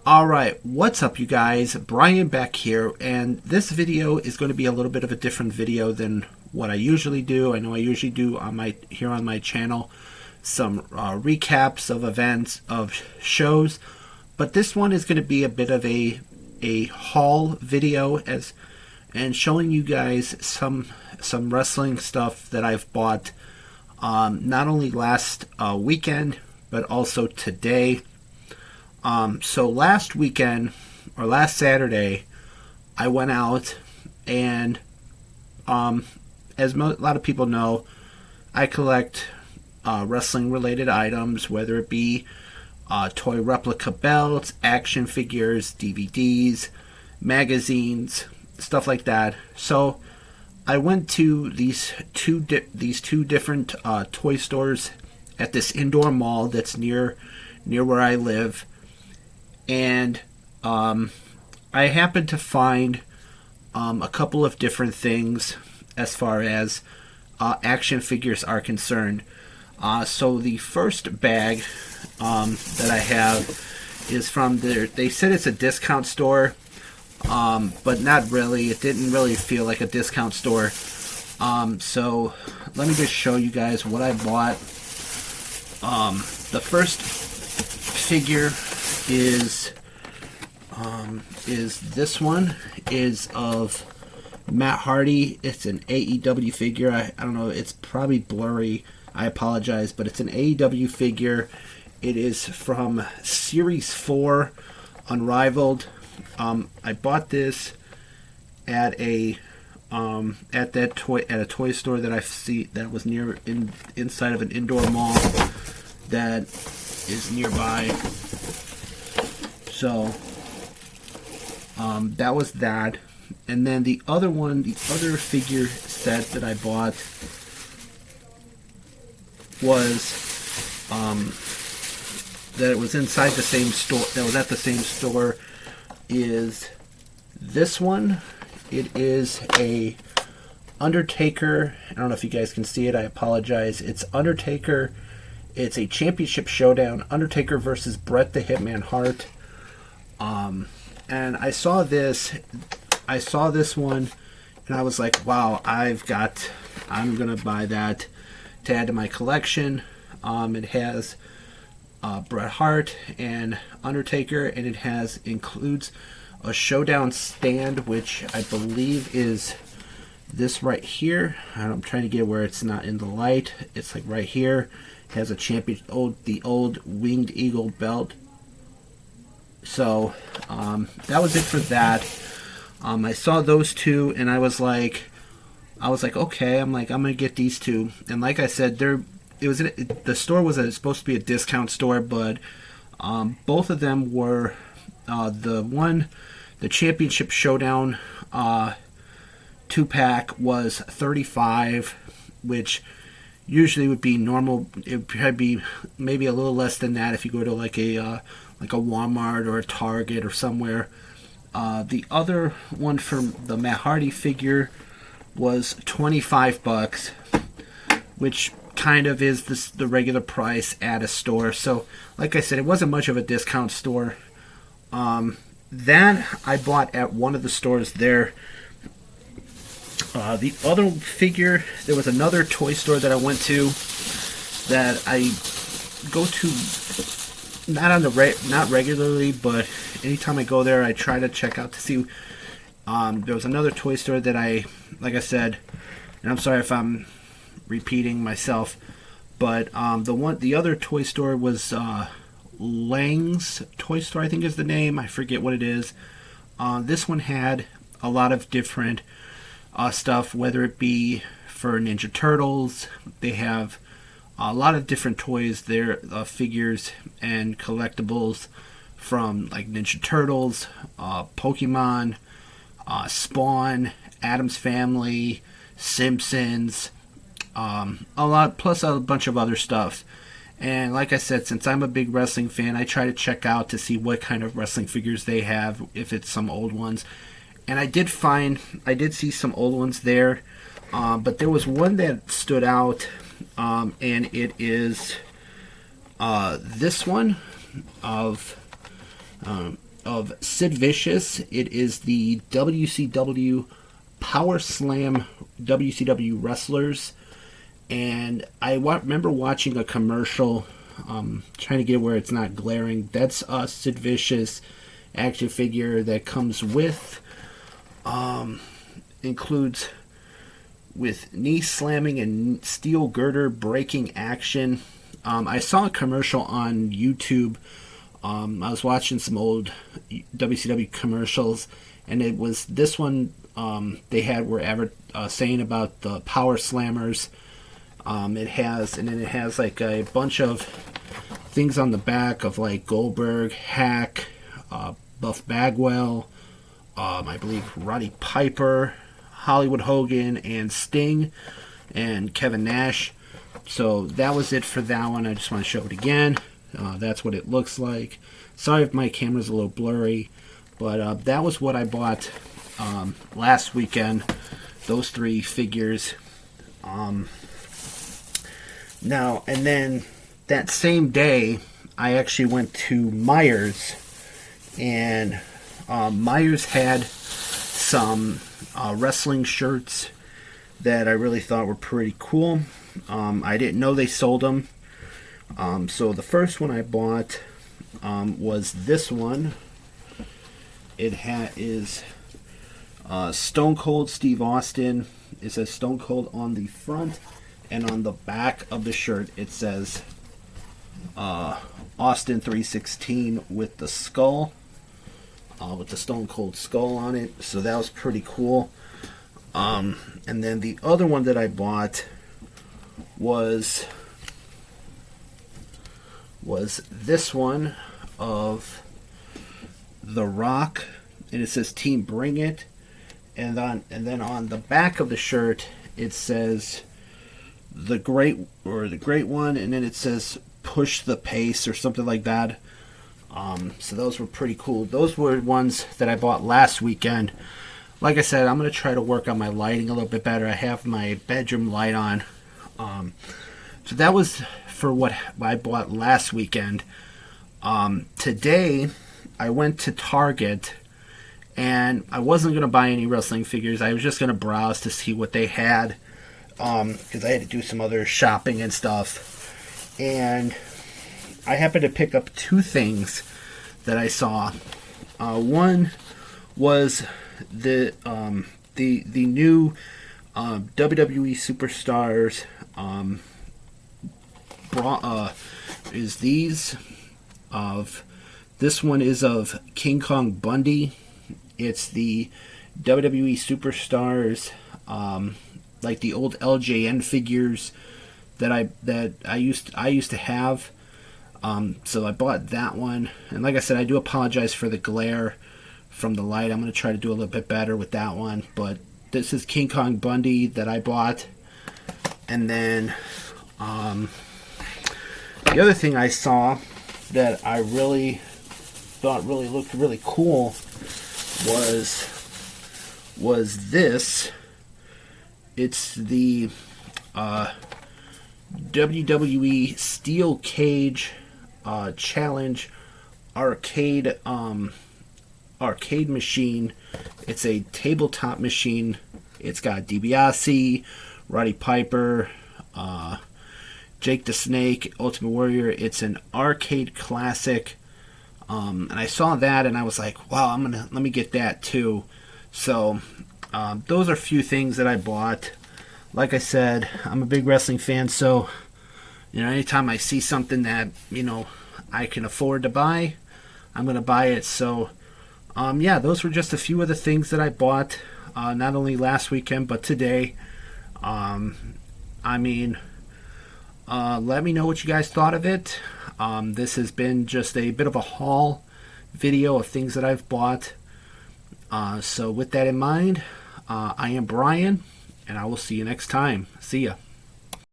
Alright, what's up you guys? Brian back here, and this video is going to be a little bit of a different video than what I usually do. I know I usually do on my channel some recaps of events, of shows, but this one is going to be a bit of a haul video and showing you guys some wrestling stuff that I've bought not only last weekend but also today. So last weekend, or last Saturday, I went out and, as a lot of people know, I collect wrestling-related items, whether it be toy replica belts, action figures, DVDs, magazines, stuff like that. So I went to these two different toy stores at this indoor mall that's near where I live. And I happened to find a couple of different things as far as action figures are concerned. So the first bag that I have is from they said it's a discount store, but not really. It didn't really feel like a discount store. So let me just show you guys what I bought. The first figure is this one is of Matt Hardy. It's an AEW figure. I don't know, it's probably blurry, I apologize, but it's an AEW figure. It is from Series 4 Unrivaled. I bought this at a toy store that I see that was inside of an indoor mall that is nearby. So that was that. And then the other figure set that I bought was that it was inside the same store, that was at the same store, is this one. It is a Undertaker. I don't know if you guys can see it, I apologize. It's Undertaker. It's a championship showdown, Undertaker versus Bret the Hitman Hart. And I saw this one, and I was like, wow, I'm gonna buy that to add to my collection. It has Bret Hart and Undertaker, and it includes a showdown stand, which I believe is this right here. I'm trying to get where it's not in the light. It's like right here. It has the old Winged Eagle belt. So that was it for that. I saw those two, and I was like, okay, I'm gonna get these two. And like I said, the store was supposed to be a discount store, but both of them were the championship showdown 2-pack was $35, which usually would be normal. It would probably be maybe a little less than that if you go to like a Walmart or a Target or somewhere. The other one from the Matt Hardy figure was $25, which kind of is the regular price at a store. So like I said, it wasn't much of a discount store. Then I bought at one of the stores there. The other figure, there was another toy store that I went to that I go to not regularly, but anytime I go there, I try to check out to see. There was another toy store that like I said, and I'm sorry if I'm repeating myself, but the other toy store was Lang's Toy Store, I think is the name. I forget what it is. This one had a lot of different stuff, whether it be for Ninja Turtles. They have a lot of different toys there, figures and collectibles from like Ninja Turtles, Pokemon, Spawn, Addams Family, Simpsons, a lot, plus a bunch of other stuff. And like I said, since I'm a big wrestling fan, I try to check out to see what kind of wrestling figures they have, if it's some old ones. And I did see some old ones there, but there was one that stood out, and it is this one of of Sid Vicious. It is the WCW Power Slam WCW wrestlers. And I remember watching a commercial, trying to get where it's not glaring. That's a Sid Vicious action figure that comes with, includes with knee slamming and steel girder breaking action. I saw a commercial on YouTube. I was watching some old WCW commercials, and it was this one they were saying about the Power Slammers. It has like a bunch of things on the back of like Goldberg, Hack, Buff Bagwell, I believe Roddy Piper, Hollywood Hogan, and Sting, and Kevin Nash. So that was it for that one. I just want to show it again. That's what it looks like. Sorry if my camera's a little blurry, but that was what I bought last weekend. Those 3 figures. Now, and then that same day, I actually went to Myers, and Myers had some wrestling shirts that I really thought were pretty cool. I didn't know they sold them. So the first one I bought was this one. It is Stone Cold Steve Austin. It says Stone Cold on the front, and on the back of the shirt it says Austin 316 with the skull, with the Stone Cold skull on it. So that was pretty cool. And then the other one that I bought was this one of The Rock, and it says Team Bring It, and then on the back of the shirt it says the great one, and then it says Push the Pace or something like that. So those were pretty cool. Those were ones that I bought last weekend. Like I said, I'm going to try to work on my lighting a little bit better. I have my bedroom light on. So that was for what I bought last weekend. Today, I went to Target, and I wasn't going to buy any wrestling figures. I was just going to browse to see what they had, because I had to do some other shopping and stuff. And I happened to pick up 2 things that I saw. One was the new WWE Superstars is these of this one is of King Kong Bundy. It's the WWE Superstars, like the old LJN figures that I used to have. So I bought that one, and like I said, I do apologize for the glare from the light. I'm going to try to do a little bit better with that one, but this is King Kong Bundy that I bought. And then the other thing I saw that I really thought looked really cool was this. It's the WWE Steel Cage Challenge arcade machine. It's a tabletop machine. It's got DiBiase, Roddy Piper, Jake the Snake, Ultimate Warrior. It's an arcade classic. And I saw that and I was like, wow, let me get that too. So those are a few things that I bought. Like I said, I'm a big wrestling fan, so anytime I see something that I can afford to buy, I'm gonna buy it. So those were just a few of the things that I bought, not only last weekend but today. Let me know what you guys thought of it. This has been just a bit of a haul video of things that I've bought. So with that in mind, I am Brian, and I will see you next time. See ya.